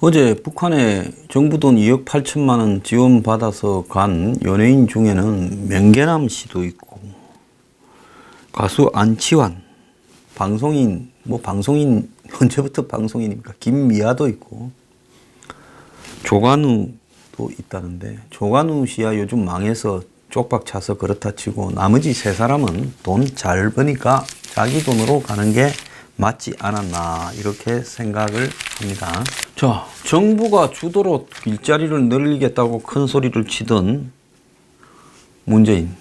어제 북한에 정부 돈 2억 8천만 원 지원받아서 간 연예인 중에는 명계남 씨도 있고, 가수 안치환, 방송인, 언제부터 방송인입니까? 김미아도 있고, 조관우도 있다는데, 조관우 씨야 요즘 망해서 쪽박 차서 그렇다 치고, 나머지 세 사람은 돈 잘 버니까 자기 돈으로 가는 게 맞지 않았나, 이렇게 생각을 합니다. 자, 정부가 주도로 일자리를 늘리겠다고 큰 소리를 치던 문재인.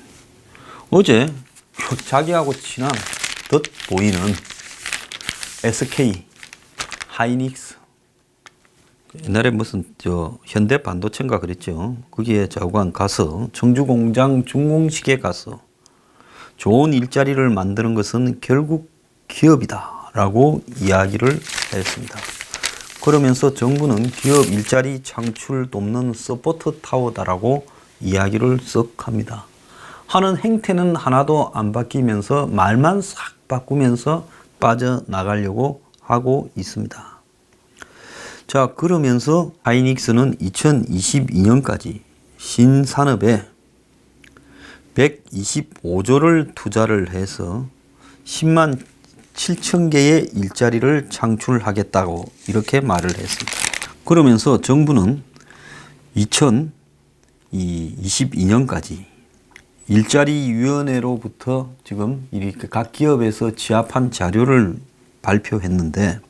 어제 자기하고 친한 듯 보이는 SK 하이닉스, 옛날에 무슨 현대 반도체인가 그랬죠. 거기에 자관 가서 청주 공장 준공식에 가서 좋은 일자리를 만드는 것은 결국 기업이다 라고 이야기를 했습니다. 그러면서 정부는 기업 일자리 창출 돕는 서포트 타워다라고 이야기를 썩 합니다. 하는 행태는 하나도 안 바뀌면서 말만 싹 바꾸면서 빠져나가려고 하고 있습니다. 자, 그러면서 하이닉스는 2022년까지 신산업에 125조를 투자를 해서 10만 7천 개의 일자리를 창출하겠다고 이렇게 말을 했습니다. 그러면서 정부는 2022년까지 일자리위원회로부터 지금 이렇게 각 기업에서 취합한 자료를 발표했는데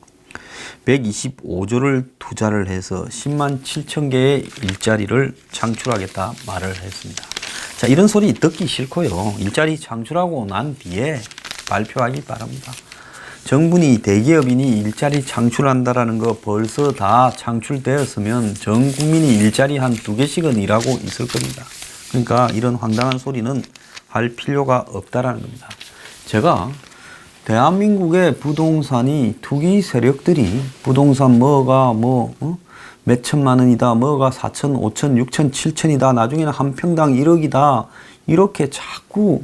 125조를 투자를 해서 10만 7천 개의 일자리를 창출하겠다 말을 했습니다. 자, 이런 소리 듣기 싫고요. 일자리 창출하고 난 뒤에 발표하기 바랍니다. 정부니 대기업이니 일자리 창출한다라는 거 벌써 다 창출되었으면 전 국민이 일자리 한 2개씩은 일하고 있을 겁니다. 그러니까 이런 황당한 소리는 할 필요가 없다라는 겁니다. 제가 대한민국의 부동산이 투기 세력들이 부동산 몇 천만 원이다, 뭐가 4천, 5천, 6천, 7천이다, 나중에는 한 평당 1억이다, 이렇게 자꾸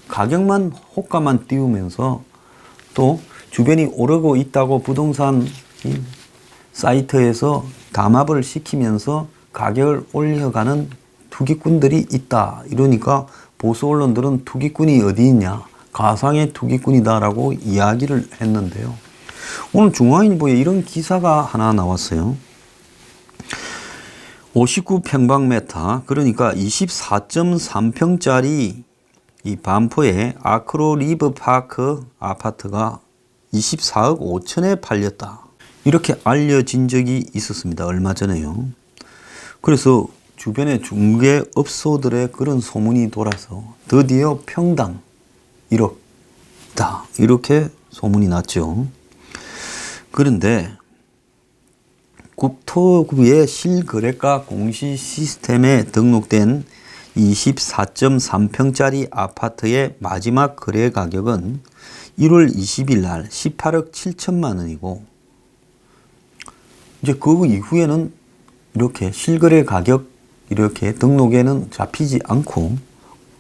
가격만 호가만 띄우면서 또 주변이 오르고 있다고 부동산 사이트에서 담합을 시키면서 가격을 올려가는 투기꾼들이 있다. 이러니까 보수 언론들은 투기꾼이 어디 있냐, 가상의 투기꾼이다라고 이야기를 했는데요. 오늘 중앙일보에 이런 기사가 하나 나왔어요. 59평방미터, 그러니까 24.3평짜리 이 반포의 아크로 리버파크 아파트가 24억 5천에 팔렸다, 이렇게 알려진 적이 있었습니다. 얼마 전에요. 그래서 주변의 중개업소들의 그런 소문이 돌아서 드디어 평당 1억다, 이렇게 소문이 났죠. 그런데 국토부의 실거래가 공시 시스템에 등록된 24.3평짜리 아파트의 마지막 거래 가격은 1월 20일 날 18억 7천만 원이고, 이제 그 이후에는 이렇게 실거래 가격 이렇게 등록에는 잡히지 않고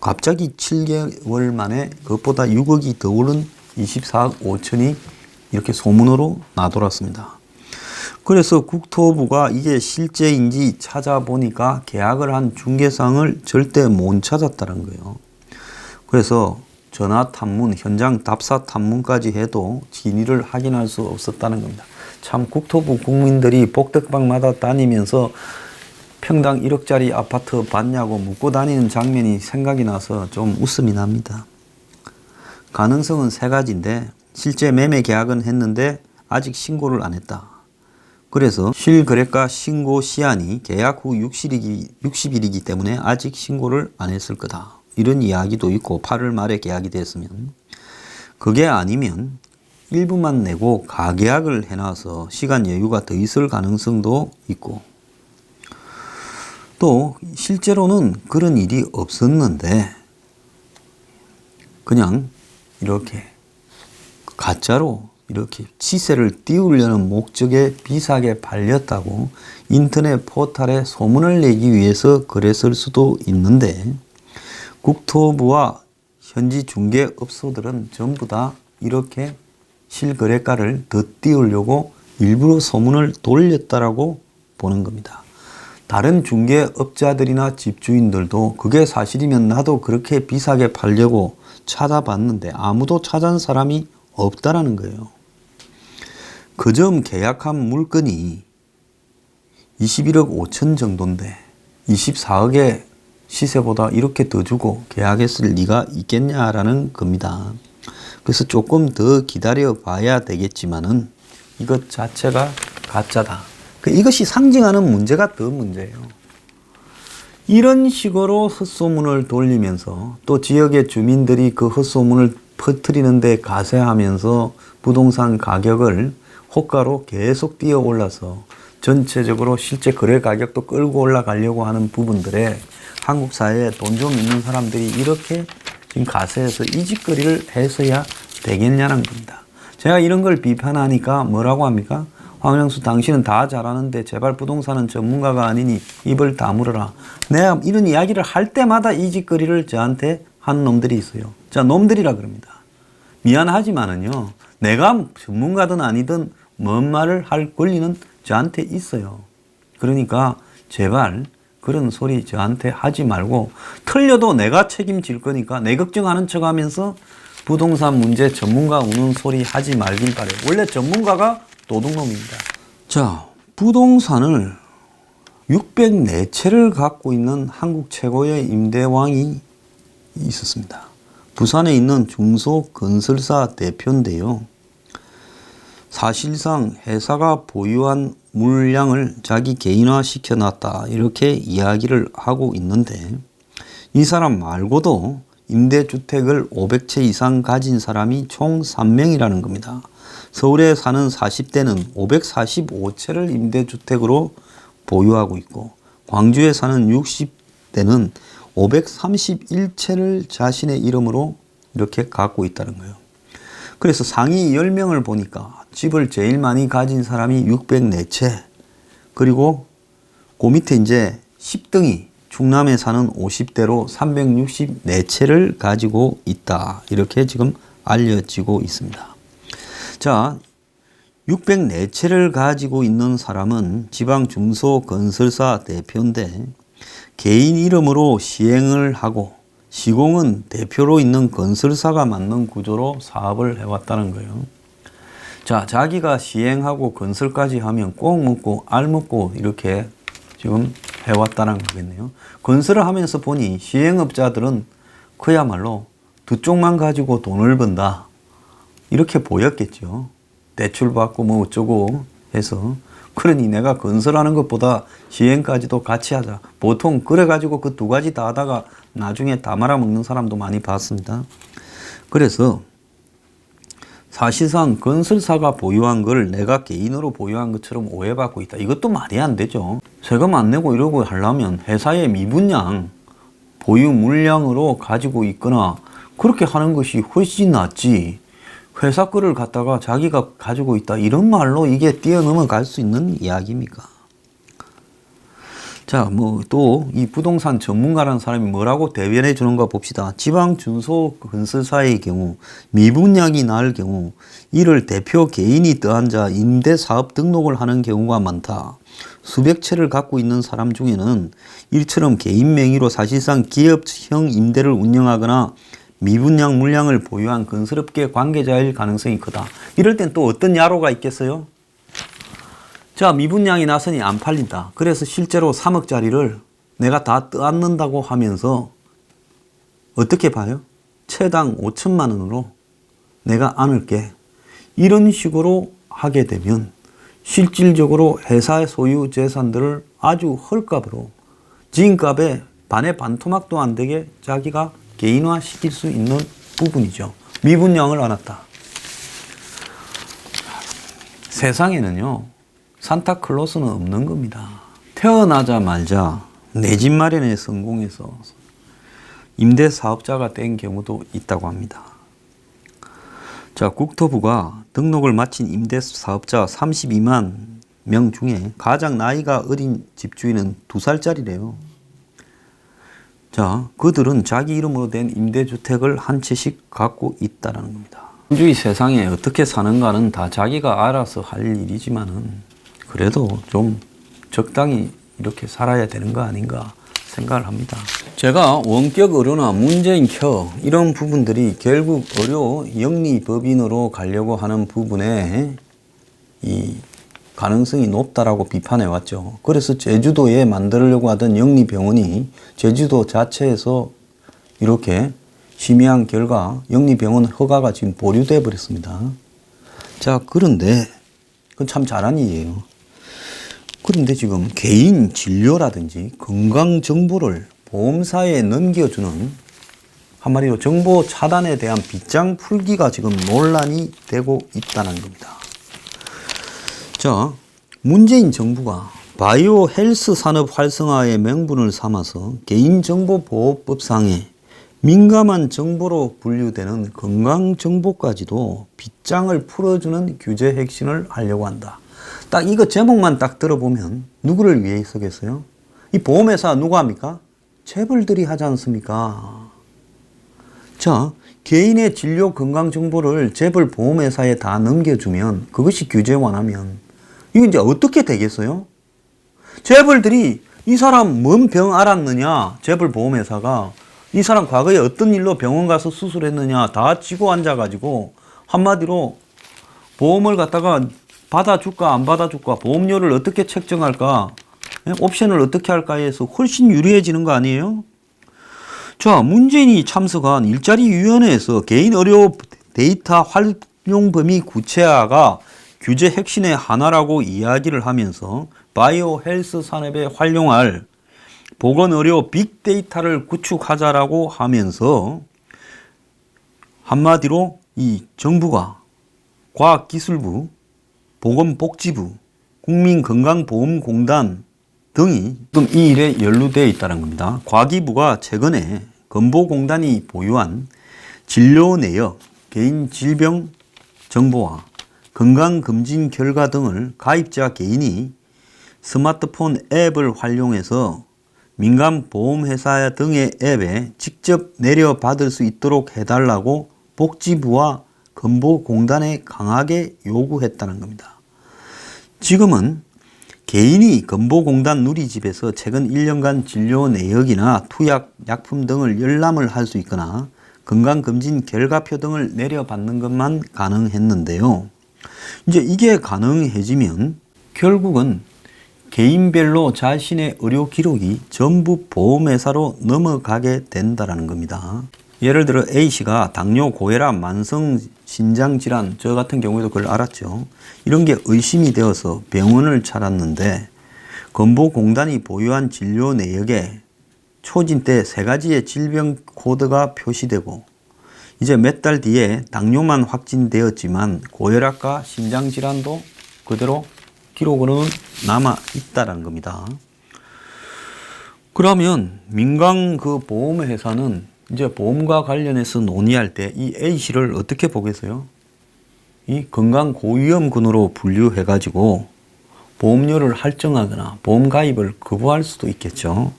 갑자기 7개월 만에 그것보다 6억이 더 오른 24억 5천이 이렇게 소문으로 나돌았습니다. 그래서 국토부가 이게 실제인지 찾아보니까 계약을 한 중개상을 절대 못 찾았다는 거예요. 그래서 전화 탐문, 현장 답사 탐문까지 해도 진위를 확인할 수 없었다는 겁니다. 참 국토부 국민들이 복덕방마다 다니면서 평당 1억짜리 아파트 봤냐고 묻고 다니는 장면이 생각이 나서 좀 웃음이 납니다. 가능성은 3가지인데 실제 매매 계약은 했는데 아직 신고를 안 했다. 그래서 실거래가 신고 시한이 계약 후 60일이기 때문에 아직 신고를 안 했을 거다, 이런 이야기도 있고, 8월 말에 계약이 됐으면, 그게 아니면 일부만 내고 가계약을 해놔서 시간 여유가 더 있을 가능성도 있고, 또 실제로는 그런 일이 없었는데 그냥 이렇게 가짜로 이렇게 시세를 띄우려는 목적에 비싸게 팔렸다고 인터넷 포털에 소문을 내기 위해서 그랬을 수도 있는데, 국토부와 현지 중개업소들은 전부 다 이렇게 실거래가를 더 띄우려고 일부러 소문을 돌렸다라고 보는 겁니다. 다른 중개업자들이나 집주인들도 그게 사실이면 나도 그렇게 비싸게 팔려고 찾아봤는데 아무도 찾아온 사람이 없다라는 거예요. 그 점 계약한 물건이 21억 5천 정도인데 24억의 시세보다 이렇게 더 주고 계약했을 리가 있겠냐라는 겁니다. 그래서 조금 더 기다려 봐야 되겠지만은 이것 자체가 가짜다. 이것이 상징하는 문제가 더 문제예요. 이런 식으로 헛소문을 돌리면서 또 지역의 주민들이 그 헛소문을 퍼뜨리는데 가세하면서 부동산 가격을 호가로 계속 뛰어 올라서 전체적으로 실제 거래 가격도 끌고 올라가려고 하는 부분들에 한국 사회에 돈 좀 있는 사람들이 이렇게 지금 가세해서 이 짓거리를 해서야 되겠냐는 겁니다. 제가 이런 걸 비판하니까 뭐라고 합니까? 황영수 당신은 다 잘하는데 제발 부동산은 전문가가 아니니 입을 다물어라. 내가 이런 이야기를 할 때마다 이 짓거리를 저한테 하는 놈들이 있어요. 자, 놈들이라 그럽니다. 미안하지만은요, 내가 전문가든 아니든 뭔 말을 할 권리는 저한테 있어요. 그러니까 제발 그런 소리 저한테 하지 말고 틀려도 내가 책임질 거니까 내 걱정하는 척 하면서 부동산 문제 전문가 우는 소리 하지 말길 바래요. 원래 전문가가 도둑놈입니다. 자, 부동산을 604채를 갖고 있는 한국 최고의 임대왕이 있었습니다. 부산에 있는 중소건설사 대표인데요. 사실상 회사가 보유한 물량을 자기 개인화 시켜놨다 이렇게 이야기를 하고 있는데 이 사람 말고도 임대주택을 500채 이상 가진 사람이 총 3명이라는 겁니다. 서울에 사는 40대는 545채를 임대주택으로 보유하고 있고 광주에 사는 60대는 531채를 자신의 이름으로 이렇게 갖고 있다는 거예요. 그래서 상위 10명을 보니까 집을 제일 많이 가진 사람이 604채, 그리고 그 밑에 이제 10등이 충남에 사는 50대로 364채를 가지고 있다. 이렇게 지금 알려지고 있습니다. 자, 604채를 가지고 있는 사람은 지방 중소건설사 대표인데 개인 이름으로 시행을 하고 시공은 대표로 있는 건설사가 맡는 구조로 사업을 해왔다는 거예요. 자, 자기가 시행하고 건설까지 하면 꼭 먹고 알 먹고 이렇게 지금 해왔다는 거겠네요. 건설을 하면서 보니 시행업자들은 그야말로 두 쪽만 가지고 돈을 번다 이렇게 보였겠죠. 대출 받고 뭐 어쩌고 해서. 그러니 내가 건설하는 것보다 시행까지도 같이 하자. 보통 그래가지고 그 두 가지 다 하다가 나중에 다 말아먹는 사람도 많이 봤습니다. 그래서 사실상 건설사가 보유한 걸 내가 개인으로 보유한 것처럼 오해받고 있다. 이것도 말이 안 되죠. 세금 안 내고 이러고 하려면 회사의 미분양, 보유 물량으로 가지고 있거나 그렇게 하는 것이 훨씬 낫지. 회사 거를 갖다가 자기가 가지고 있다. 이런 말로 이게 뛰어넘어갈 수 있는 이야기입니까? 자, 뭐 또 이 부동산 전문가라는 사람이 뭐라고 대변해 주는가 봅시다. 지방 중소건설사의 경우 미분양이 날 경우 이를 대표 개인이 떠앉아 임대사업 등록을 하는 경우가 많다. 수백 채를 갖고 있는 사람 중에는 이처럼 개인 명의로 사실상 기업형 임대를 운영하거나 미분양 물량을 보유한 건설업계 관계자일 가능성이 크다. 이럴 땐 또 어떤 야로가 있겠어요? 자, 미분양이 나서니 안 팔린다. 그래서 실제로 3억짜리를 내가 다 떠안는다고 하면서 어떻게 봐요? 채당 5천만 원으로 내가 안을게. 이런 식으로 하게 되면 실질적으로 회사의 소유 재산들을 아주 헐값으로 지인값에 반의 반토막도 안 되게 자기가 개인화 시킬 수 있는 부분이죠. 미분양을 안 했다. 세상에는요, 산타클로스는 없는 겁니다. 태어나자마자 내 집 마련에 성공해서 임대사업자가 된 경우도 있다고 합니다. 자, 국토부가 등록을 마친 임대사업자 32만 명 중에 가장 나이가 어린 집주인은 2살짜리래요. 자, 그들은 자기 이름으로 된 임대주택을 한 채씩 갖고 있다는 겁니다. 민주주의 세상에 어떻게 사는가는 다 자기가 알아서 할 일이지만은 그래도 좀 적당히 이렇게 살아야 되는 거 아닌가 생각을 합니다. 제가 원격 의료나 문재인 켜 이런 부분들이 결국 의료 영리법인으로 가려고 하는 부분에 이 가능성이 높다라고 비판해 왔죠. 그래서 제주도에 만들려고 하던 영리병원이 제주도 자체에서 이렇게 심의한 결과 영리병원 허가가 지금 보류돼 버렸습니다. 자, 그런데 그건 참 잘한 일이에요. 그런데 지금 개인 진료라든지 건강 정보를 보험사에 넘겨주는 한마디로 정보 차단에 대한 빗장 풀기가 지금 논란이 되고 있다는 겁니다. 자, 문재인 정부가 바이오 헬스 산업 활성화의 명분을 삼아서 개인정보보호법상에 민감한 정보로 분류되는 건강정보까지도 빗장을 풀어주는 규제 혁신을 하려고 한다. 딱 이거 제목만 딱 들어보면 누구를 위해서겠어요? 이 보험회사 누가 합니까? 재벌들이 하지 않습니까? 자, 개인의 진료 건강 정보를 재벌 보험회사에 다 넘겨주면 그것이 규제 완화면 이게 이제 어떻게 되겠어요? 재벌들이 이 사람 뭔 병 알았느냐? 재벌 보험회사가 이 사람 과거에 어떤 일로 병원 가서 수술했느냐 다 쥐고 앉아가지고 한마디로 보험을 갖다가 받아줄까 안 받아줄까 보험료를 어떻게 책정할까 옵션을 어떻게 할까 해서 훨씬 유리해지는 거 아니에요? 자, 문재인이 참석한 일자리위원회에서 개인 의료 데이터 활용 범위 구체화가 규제 혁신의 하나라고 이야기를 하면서 바이오 헬스 산업에 활용할 보건의료 빅데이터를 구축하자라고 하면서 한마디로 이 정부가 과학기술부, 보건복지부, 국민건강보험공단 등이 이 일에 연루되어 있다는 겁니다. 과기부가 최근에 건보공단이 보유한 진료 내역, 개인 질병 정보와 건강검진 결과 등을 가입자 개인이 스마트폰 앱을 활용해서 민간 보험회사 등의 앱에 직접 내려받을 수 있도록 해달라고 복지부와 건보공단에 강하게 요구했다는 겁니다. 지금은 개인이 건보공단 누리집에서 최근 1년간 진료 내역이나 투약, 약품 등을 열람을 할 수 있거나 건강검진 결과표 등을 내려받는 것만 가능했는데요. 이제 이게 가능해지면 결국은 개인별로 자신의 의료 기록이 전부 보험회사로 넘어가게 된다는 겁니다. 예를 들어 A씨가 당뇨, 고혈압, 만성 신장질환, 저 같은 경우에도 그걸 알았죠. 이런 게 의심이 되어서 병원을 찾았는데 건보공단이 보유한 진료 내역에 초진 때 3가지의 질병 코드가 표시되고 이제 몇 달 뒤에 당뇨만 확진되었지만 고혈압과 심장질환도 그대로 기록으로는 남아 있다는 겁니다. 그러면 민간 그 보험회사는 이제 보험과 관련해서 논의할 때 이 A씨를 어떻게 보겠어요? 이 건강 고위험군으로 분류해 가지고 보험료를 할증하거나 보험 가입을 거부할 수도 있겠죠.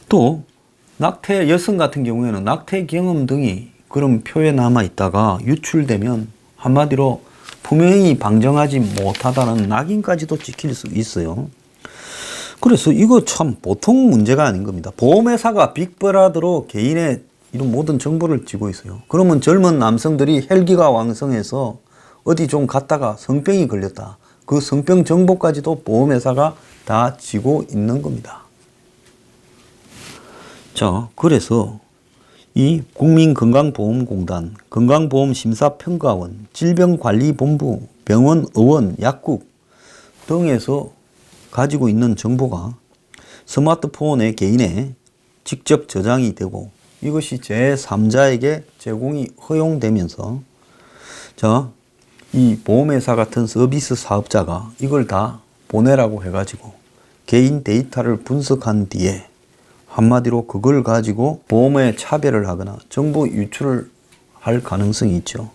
또 낙태 여성 같은 경우에는 낙태 경험 등이 그런 표에 남아 있다가 유출되면 한마디로 분명히 방정하지 못하다는 낙인까지도 찍힐 수 있어요. 그래서 이거 참 보통 문제가 아닌 겁니다. 보험회사가 빅브라더로 개인의 이런 모든 정보를 쥐고 있어요. 그러면 젊은 남성들이 혈기가 왕성해서 어디 좀 갔다가 성병이 걸렸다. 그 성병 정보까지도 보험회사가 다 쥐고 있는 겁니다. 자, 그래서 이 국민건강보험공단, 건강보험심사평가원, 질병관리본부, 병원의원, 약국 등에서 가지고 있는 정보가 스마트폰의 개인에 직접 저장이 되고 이것이 제3자에게 제공이 허용되면서 자, 이 보험회사 같은 서비스 사업자가 이걸 다 보내라고 해가지고 개인 데이터를 분석한 뒤에 한마디로 그걸 가지고 보험에 차별을 하거나 정보 유출을 할 가능성이 있죠.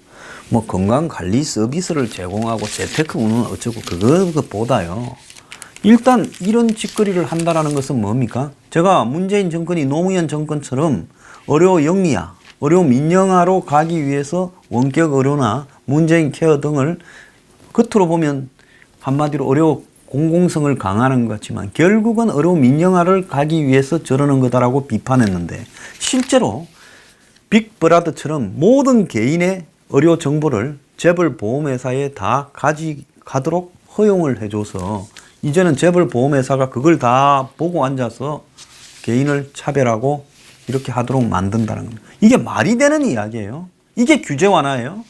뭐 건강관리 서비스를 제공하고 재테크 운은 어쩌고 그것보다요. 일단 이런 짓거리를 한다는 것은 뭡니까? 제가 문재인 정권이 노무현 정권처럼 의료 영리화, 의료 민영화로 가기 위해서 원격 의료나 문재인 케어 등을 겉으로 보면 한마디로 의료 공공성을 강화하는 것 같지만 결국은 의료 민영화를 가기 위해서 저러는 거다라고 비판했는데 실제로 빅브라더처럼 모든 개인의 의료 정보를 재벌 보험회사에 다 가져가도록 허용을 해줘서 이제는 재벌 보험회사가 그걸 다 보고 앉아서 개인을 차별하고 이렇게 하도록 만든다는 겁니다. 이게 말이 되는 이야기예요. 이게 규제 완화예요.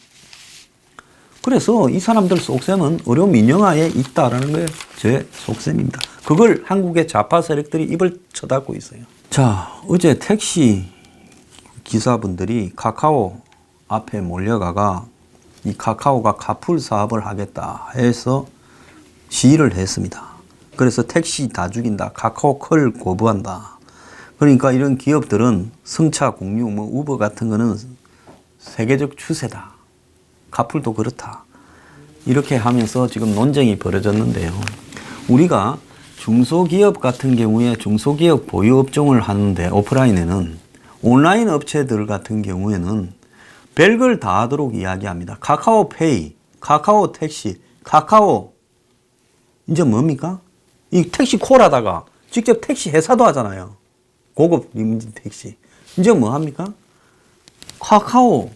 그래서 이 사람들 속셈은 의료 민영화에 있다라는 게 제 속셈입니다. 그걸 한국의 좌파 세력들이 입을 쳐닫고 있어요. 자, 어제 택시 기사분들이 카카오 앞에 몰려가가 이 카카오가 카풀 사업을 하겠다 해서 시위를 했습니다. 그래서 택시 다 죽인다. 카카오 콜 거부한다. 그러니까 이런 기업들은 승차, 공유, 우버 같은 거는 세계적 추세다. 카풀도 그렇다. 이렇게 하면서 지금 논쟁이 벌어졌는데요. 우리가 중소기업 같은 경우에 중소기업 보유 업종을 하는데 오프라인에는 온라인 업체들 같은 경우에는 별걸 다 하도록 이야기합니다. 카카오페이, 카카오 택시, 카카오 이제 뭡니까? 이 택시 콜하다가 직접 택시 회사도 하잖아요. 고급 리무진 택시. 이제 뭐 합니까? 카카오,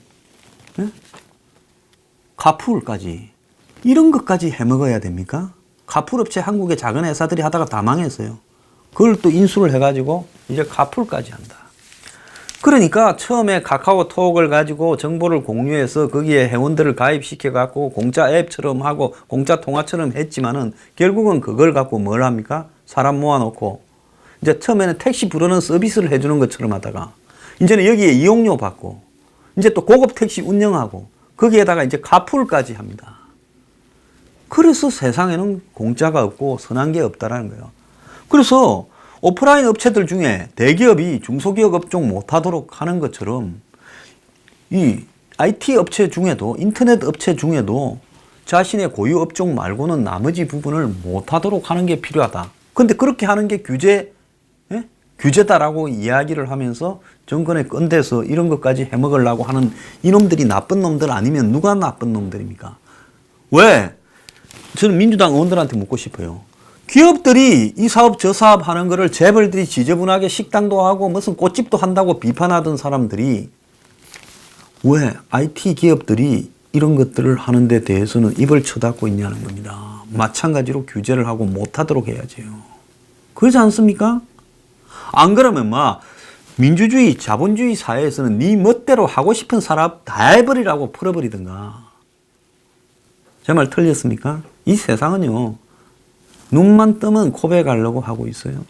예? 카풀까지 이런 것까지 해먹어야 됩니까? 카풀 업체 한국의 작은 회사들이 하다가 다 망했어요. 그걸 또 인수를 해가지고 이제 카풀까지 한다. 그러니까 처음에 카카오톡을 가지고 정보를 공유해서 거기에 회원들을 가입시켜갖고 공짜 앱처럼 하고 공짜 통화처럼 했지만은 결국은 그걸 갖고 뭘 합니까? 사람 모아놓고 이제 처음에는 택시 부르는 서비스를 해주는 것처럼 하다가 이제는 여기에 이용료 받고 이제 또 고급 택시 운영하고 거기에다가 이제 카풀까지 합니다. 그래서 세상에는 공짜가 없고 선한 게 없다라는 거예요. 그래서 오프라인 업체들 중에 대기업이 중소기업 업종 못하도록 하는 것처럼 이 IT 업체 중에도 인터넷 업체 중에도 자신의 고유 업종 말고는 나머지 부분을 못하도록 하는 게 필요하다. 근데 그렇게 하는 게 규제다라고 이야기를 하면서 정권에 건대서 이런 것까지 해먹으려고 하는 이놈들이 나쁜 놈들 아니면 누가 나쁜 놈들입니까? 왜? 저는 민주당 의원들한테 묻고 싶어요. 기업들이 이 사업 저 사업 하는 거를 재벌들이 지저분하게 식당도 하고 무슨 꽃집도 한다고 비판하던 사람들이 왜 IT 기업들이 이런 것들을 하는 데 대해서는 입을 쳐닫고 있냐는 겁니다. 마찬가지로 규제를 하고 못하도록 해야지요. 그러지 않습니까? 안 그러면 민주주의 자본주의 사회에서는 네 멋대로 하고 싶은 사람 다 해버리라고 풀어버리든가. 제 말 틀렸습니까? 이 세상은요. 눈만 뜨면 코베 가려고 하고 있어요.